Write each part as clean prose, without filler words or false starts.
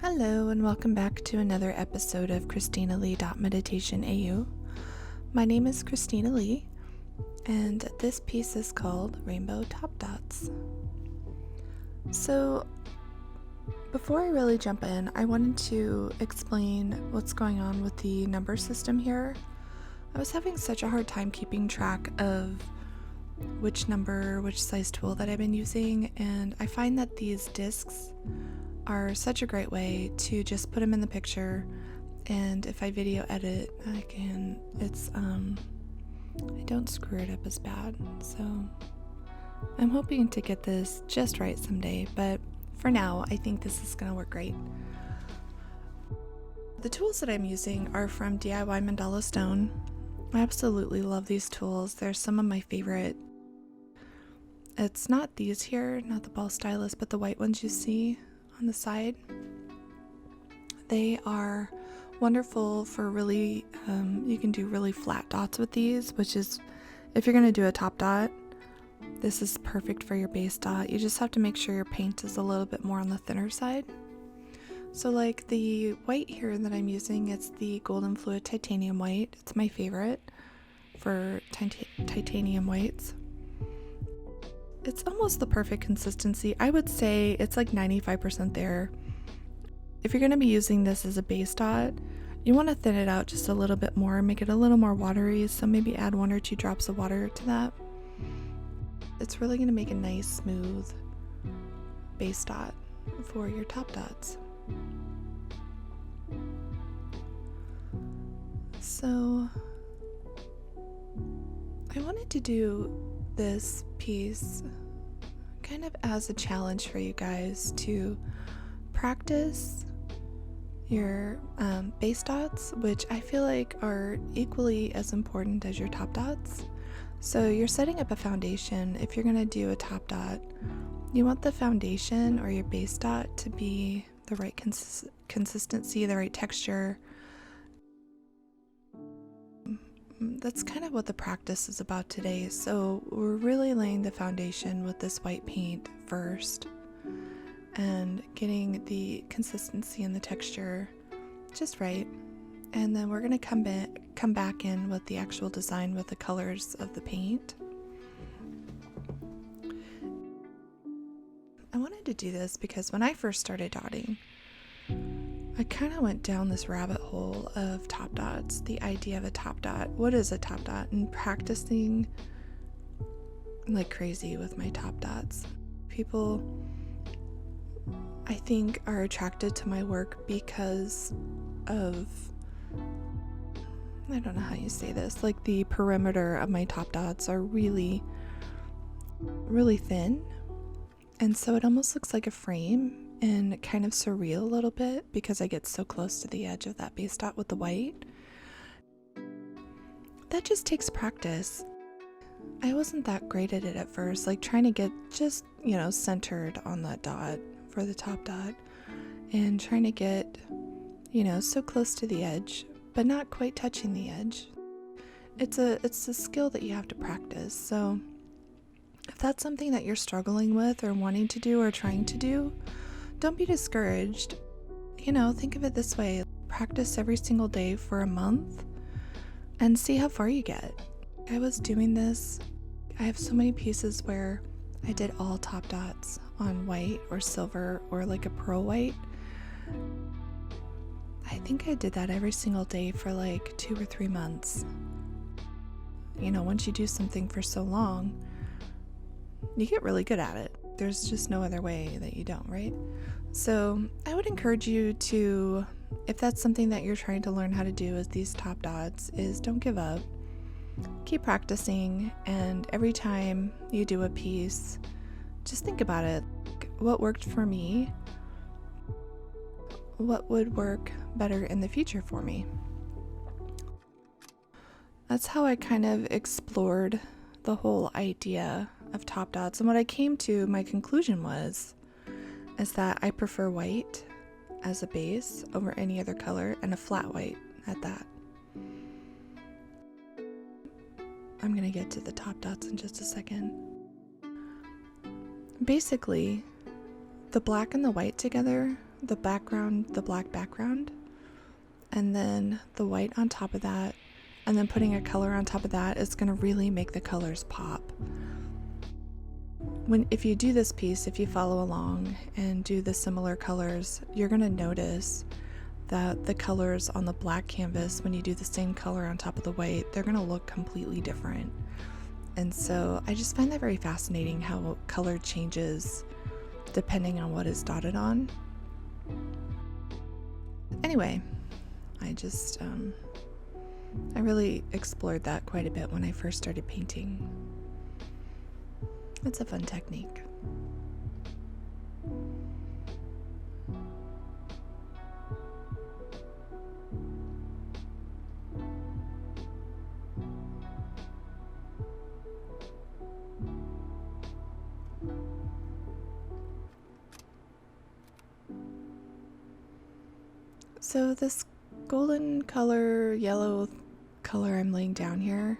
Hello and welcome back to another episode of Christina Lee.Meditation AU. My name is Christina Lee, and this piece is called Rainbow Top Dots. So, before I really jump in, I wanted to explain what's going on with the number system here. I was having such a hard time keeping track of which size tool that I've been using, and I find that these discs are such a great way to just put them in the picture, and if I video edit, I don't screw it up as bad. So I'm hoping to get this just right someday, but for now I think this is gonna work great. The tools that I'm using are from DIY Mandala Stone. I absolutely love these tools. They're some of my favorite. It's not these here, not the ball stylus, but the white ones you see on the side. They are wonderful for really, you can do really flat dots with these, which is, if you're going to do a top dot, this is perfect for your base dot. You just have to make sure your paint is a little bit more on the thinner side. So like the white here that I'm using, it's the Golden Fluid Titanium White. It's my favorite for titanium whites. It's almost the perfect consistency. I would say it's like 95% there. If you're going to be using this as a base dot, you want to thin it out just a little bit more, make it a little more watery, so maybe add 1 or 2 drops of water to that. It's really going to make a nice smooth base dot for your top dots. So I wanted to do this piece kind of as a challenge for you guys to practice your base dots, which I feel like are equally as important as your top dots. So you're setting up a foundation. If you're going to do a top dot, you want the foundation or your base dot to be the right consistency, the right texture. That's kind of what the practice is about today. So we're really laying the foundation with this white paint first and getting the consistency and the texture just right. And then we're going to come back in with the actual design with the colors of the paint. I wanted to do this because when I first started dotting, I kind of went down this rabbit hole of top dots, the idea of a top dot. What is a top dot? And practicing like crazy with my top dots. People, I think, are attracted to my work because of, I don't know how you say this, like the perimeter of my top dots are really, really thin. And so it almost looks like a frame and kind of surreal a little bit because I get so close to the edge of that base dot with the white. That just takes practice. I wasn't that great at it at first, like trying to get just, centered on that dot for the top dot and trying to get, so close to the edge, but not quite touching the edge. It's a skill that you have to practice. So if that's something that you're struggling with or wanting to do or trying to do, don't be discouraged. Think of it this way. Practice every single day for a month and see how far you get. I was doing this. I have so many pieces where I did all top dots on white or silver or like a pearl white. I think I did that every single day for like 2 or 3 months. Once you do something for so long, you get really good at it. There's just no other way that you don't, right? So I would encourage you to, if that's something that you're trying to learn how to do is these top dots, is don't give up. Keep practicing, and every time you do a piece, just think about it. What worked for me? What would work better in the future for me? That's how I kind of explored the whole idea of top dots, and what I came to, my conclusion is that I prefer white as a base over any other color, and a flat white at that. I'm gonna get to the top dots in just a second. Basically, the black and the white together the background, the black background, and then the white on top of that, and then putting a color on top of that is going to really make the colors pop. If you do this piece, if you follow along and do the similar colors, you're going to notice that the colors on the black canvas, when you do the same color on top of the white, they're going to look completely different. And so I just find that very fascinating how color changes depending on what is dotted on. Anyway, I really explored that quite a bit when I first started painting. It's a fun technique. So this golden color, yellow color I'm laying down here,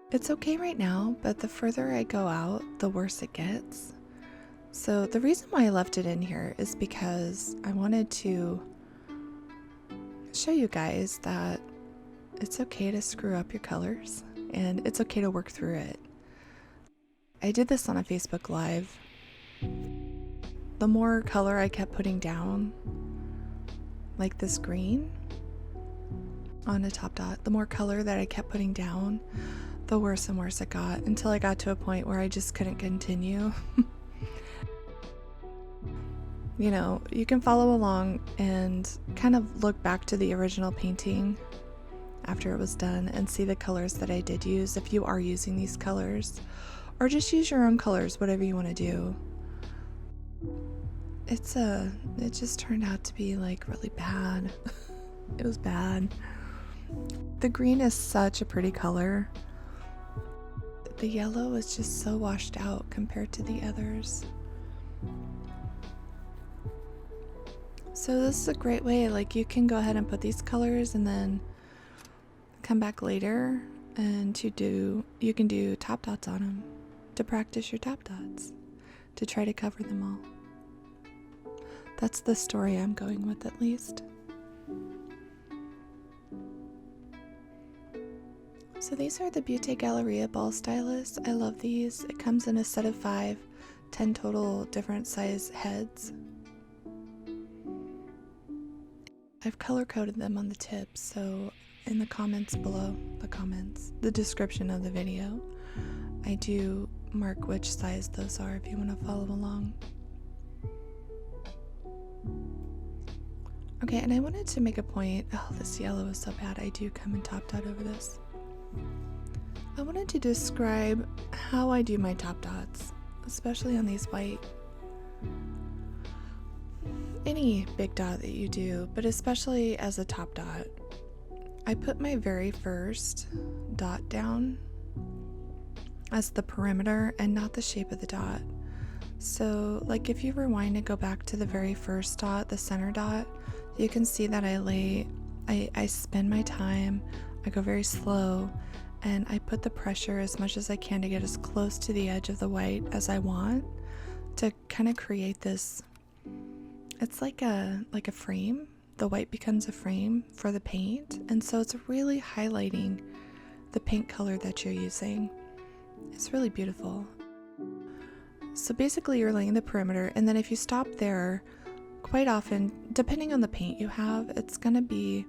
it's okay right now, but the further I go out, the worse it gets. So the reason why I left it in here is because I wanted to show you guys that it's okay to screw up your colors and it's okay to work through it. I did this on a Facebook Live. The more color I kept putting down, like this green on a top dot, the more color that I kept putting down, the worse and worse it got, until I got to a point where I just couldn't continue. You know, you can follow along and kind of look back to the original painting after it was done and see the colors that I did use if you are using these colors, or just use your own colors, whatever you want to do. It just turned out to be like really bad. It was bad. The green is such a pretty color. The yellow is just so washed out compared to the others. So this is a great way, like you can go ahead and put these colors and then come back later and you can do top dots on them to practice your top dots, to try to cover them all. That's the story I'm going with, at least. So these are the Beaute Galleria ball stylus. I love these. It comes in a set of 5, 10 total different size heads. I've color coded them on the tips, so in the comments below, the description of the video, I do mark which size those are if you want to follow along. Okay, and I wanted to make a point. Oh, this yellow is so bad. I do come in top dot over this. I wanted to describe how I do my top dots, especially on these white. Any big dot that you do, but especially as a top dot. I put my very first dot down as the perimeter and not the shape of the dot. So like if you rewind and go back to the very first dot, the center dot, you can see that I spend my time, I go very slow, and I put the pressure as much as I can to get as close to the edge of the white as I want to kind of create this. It's like a frame. The white becomes a frame for the paint, and so it's really highlighting the paint color that you're using. It's really beautiful. So basically you're laying the perimeter, and then if you stop there, quite often, depending on the paint you have, it's going to be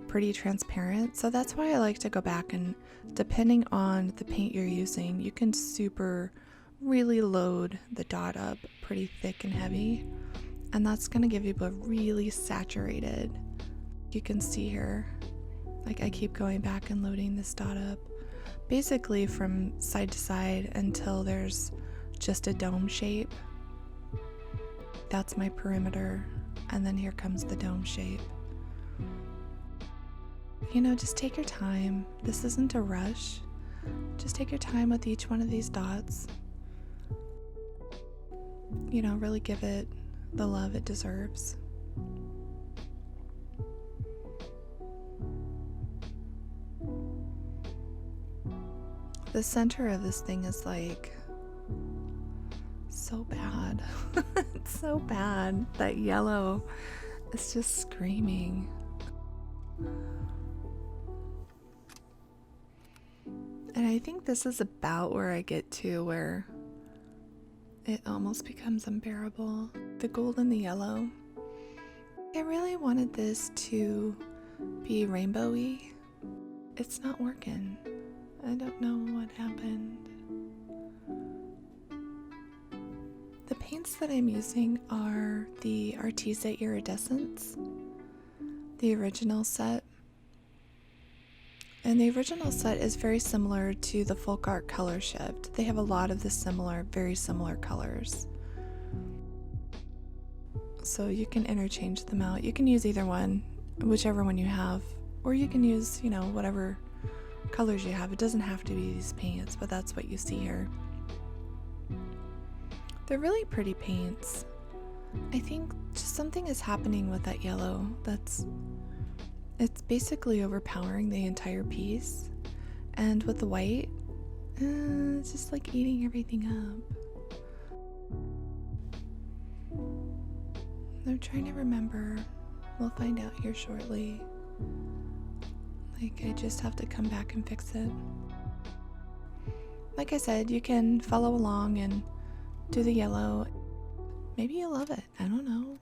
pretty transparent. So that's why I like to go back, and depending on the paint you're using, you can really load the dot up pretty thick and heavy. And that's going to give you a really saturated, you can see here, like I keep going back and loading this dot up, basically from side to side until there's just a dome shape. That's my perimeter, and then here comes the dome shape. You know, just take your time. This isn't a rush. Just take your time with each one of these dots. You know, really give it the love it deserves. The center of this thing is like so bad. It's so bad. That yellow is just screaming. And I think this is about where I get to where it almost becomes unbearable. The gold and the yellow. I really wanted this to be rainbowy. It's not working. I don't know what happened. The paints that I'm using are the Arteza Iridescent, the original set. And the original set is very similar to the Folk Art Color Shift. They have a lot of the very similar colors. So you can interchange them out. You can use either one, whichever one you have, or you can use, you know, whatever colors you have. It doesn't have to be these paints, but that's what you see here. They're really pretty paints. I think just something is happening with that yellow it's basically overpowering the entire piece. And with the white, it's just like eating everything up. I'm trying to remember. We'll find out here shortly. Like, I just have to come back and fix it. Like I said, you can follow along and do the yellow. Maybe you love it. I don't know.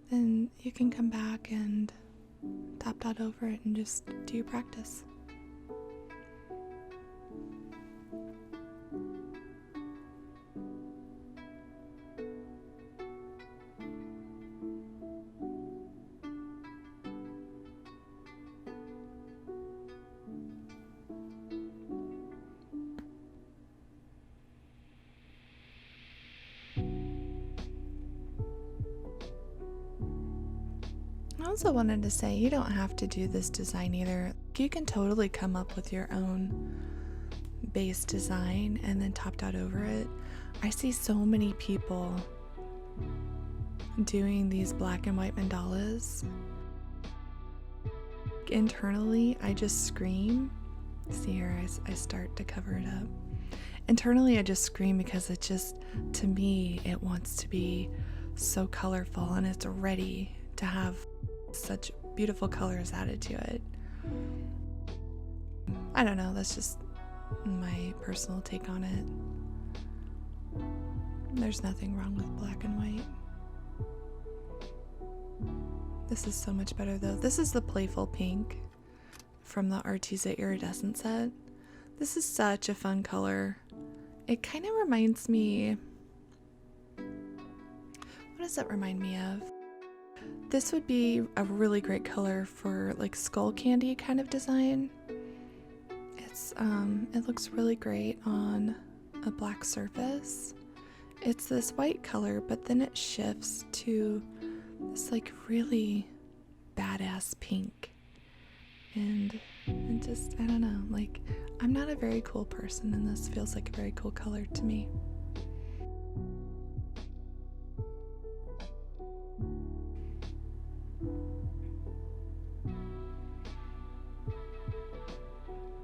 Then you can come back and dot over it and just do your practice. I also wanted to say you don't have to do this design either. You can totally come up with your own base design and then top dot over it. I see so many people doing these black and white mandalas. Internally, I just scream. See here, I start to cover it up. Internally, I just scream because it just, to me, it wants to be so colorful and it's ready to have such beautiful colors added to it. I don't know, that's just my personal take on it. There's nothing wrong with black and white. This is so much better though. This is the Playful pink from the Arteza Iridescent set. This is such a fun color. It kind of reminds me, what does it remind me of? This would be a really great color for like skull candy kind of design. It looks really great on a black surface. It's this white color, but then it shifts to this like really badass pink. And just, I don't know, like, I'm not a very cool person and this feels like a very cool color to me.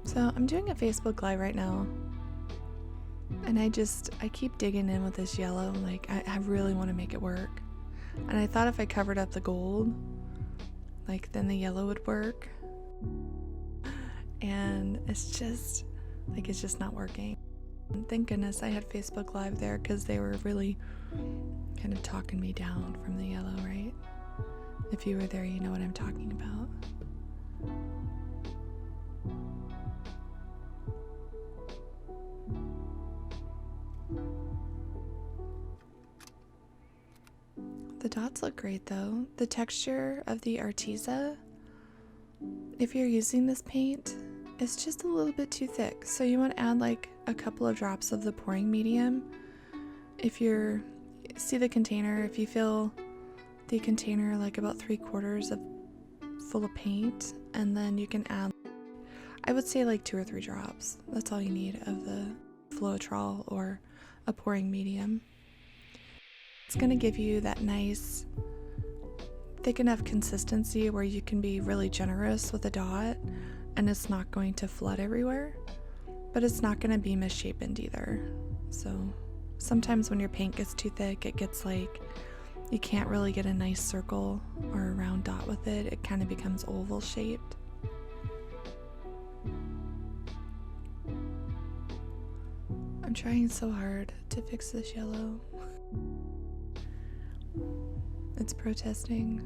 So I'm doing a Facebook Live right now, and I keep digging in with this yellow, like I really want to make it work. And I thought if I covered up the gold, like then the yellow would work. And it's just not working. And thank goodness I had Facebook Live there because they were really kind of talking me down from the yellow, right? If you were there, you know what I'm talking about. The dots look great though. The texture of the Arteza, if you're using this paint, it's just a little bit too thick. So you want to add like a couple of drops of the pouring medium. If you see the container, if you fill the container like about 3/4 of full of paint, and then you can add, I would say like 2 or 3 drops. That's all you need of the Floetrol or a pouring medium. It's going to give you that nice thick enough consistency where you can be really generous with a dot and it's not going to flood everywhere, but it's not going to be misshapen either. So Sometimes when your paint gets too thick, it gets like, you can't really get a nice circle or a round dot with it. It kind of becomes oval shaped. I'm trying so hard to fix this yellow. It's protesting.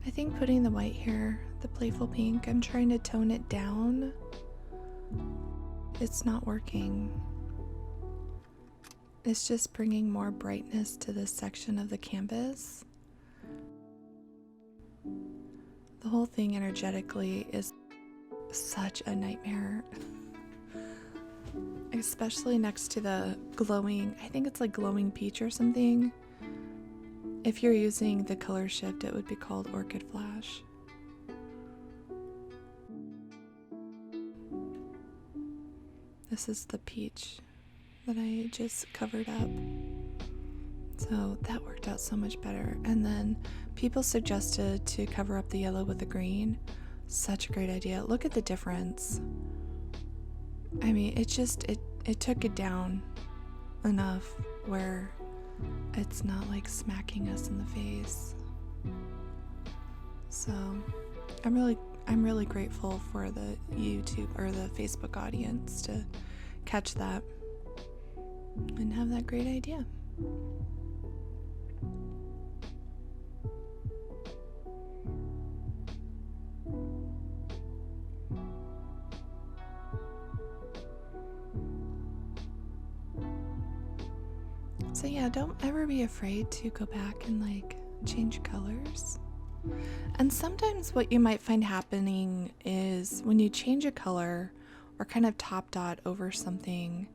I think putting the white here, the Playful pink, I'm trying to tone it down. It's not working. It's just bringing more brightness to this section of the canvas. The whole thing energetically is such a nightmare. Especially next to the glowing, I think it's like glowing peach or something. If you're using the color shift, it would be called Orchid Flash. This is the peach that I just covered up. So that worked out so much better. And then people suggested to cover up the yellow with the green. Such a great idea. Look at the difference. I mean, it took it down enough where it's not like smacking us in the face. So I'm really grateful for the YouTube or the Facebook audience to catch that and have that great idea. So yeah, don't ever be afraid to go back and like change colors. And sometimes what you might find happening is when you change a color or kind of top dot over something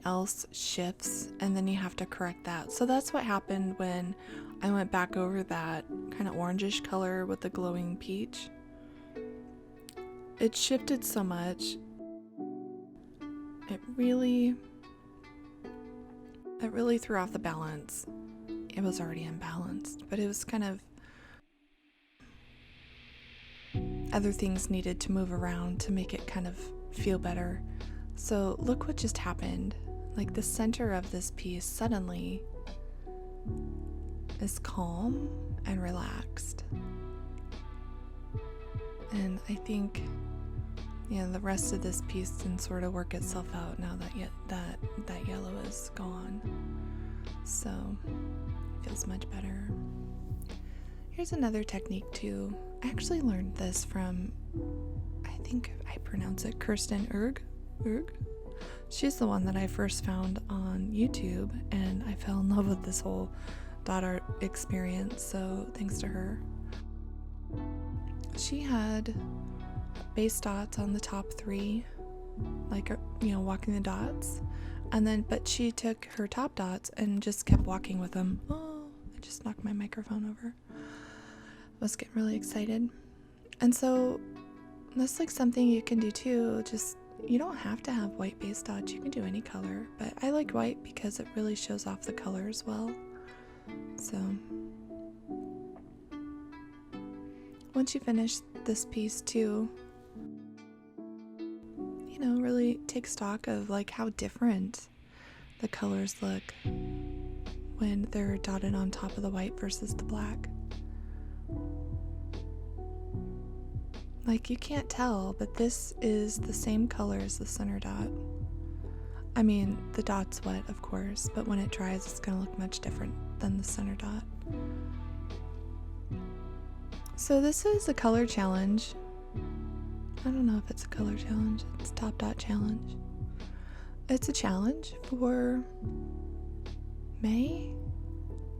else shifts and then you have to correct that. So that's what happened when I went back over that kind of orangish color with the glowing peach. It shifted so much. It really threw off the balance. It was already imbalanced, but it was kind of other things needed to move around to make it kind of feel better. So look what just happened. Like the center of this piece suddenly is calm and relaxed. And I think, the rest of this piece can sort of work itself out now that yellow is gone. So it feels much better. Here's another technique too. I actually learned this from, I think I pronounce it Kirsten Erg. She's the one that I first found on YouTube, and I fell in love with this whole dot art experience, so thanks to her. She had base dots on the top 3, like, walking the dots, and then, but she took her top dots and just kept walking with them. Oh, I just knocked my microphone over. I was getting really excited. And so that's like something you can do too. Just, you don't have to have white base dots, you can do any color, but I like white because it really shows off the colors well. So once you finish this piece too, really take stock of like how different the colors look when they're dotted on top of the white versus the black. Like, you can't tell, but this is the same color as the center dot. I mean, the dot's wet, of course, but when it dries, it's going to look much different than the center dot. So this is a color challenge. I don't know if it's a color challenge. It's top dot challenge. It's a challenge for May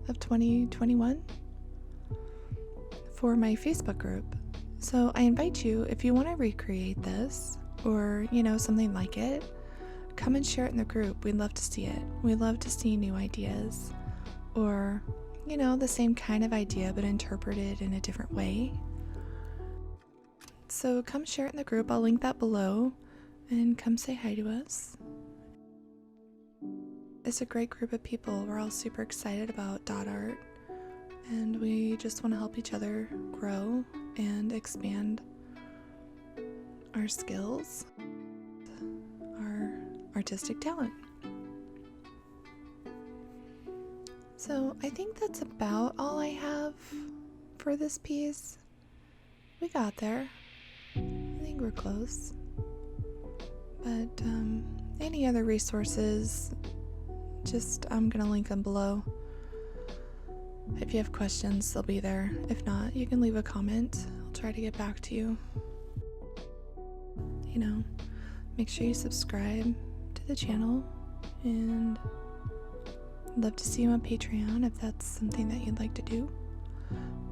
of 2021 for my Facebook group. So I invite you, if you want to recreate this or, something like it, come and share it in the group. We'd love to see it. We'd love to see new ideas or, the same kind of idea but interpreted in a different way. So come share it in the group. I'll link that below and come say hi to us. It's a great group of people. We're all super excited about dot art and we just want to help each other grow and expand our skills, our artistic talent. So I think that's about all I have for this piece. We got there. I think we're close. But any other resources, I'm gonna link them below. If you have questions, they'll be there. If not, you can leave a comment. I'll try to get back to you. Make sure you subscribe to the channel, and I'd love to see you on Patreon if that's something that you'd like to do.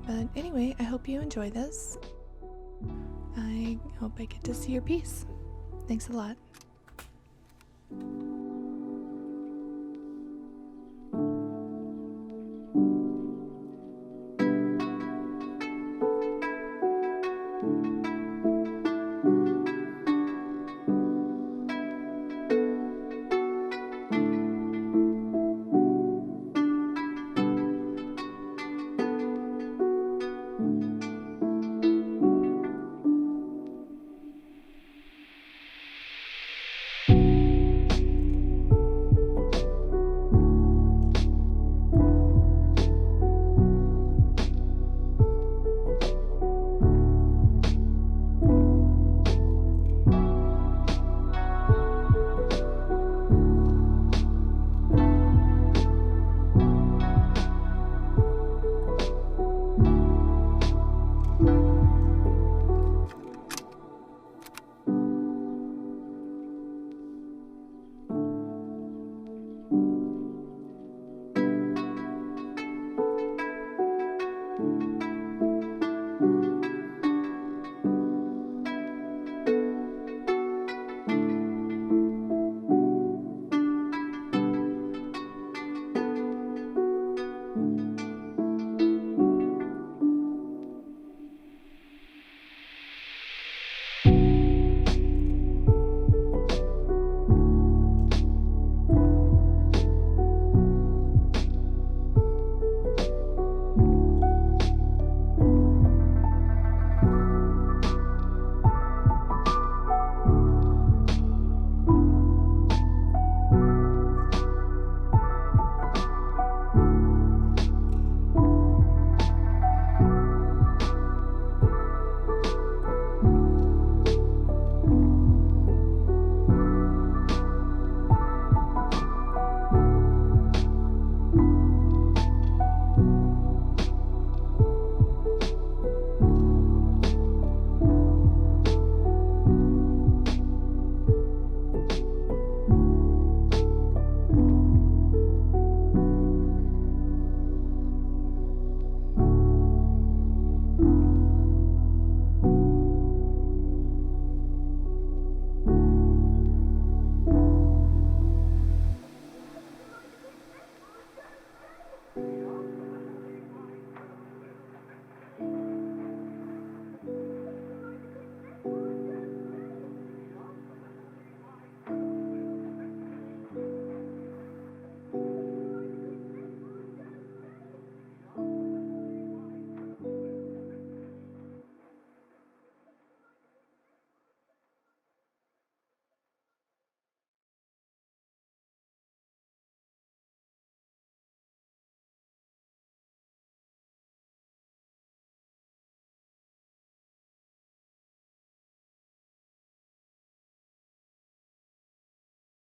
But anyway, I hope you enjoy this. I hope I get to see your piece. Thanks a lot.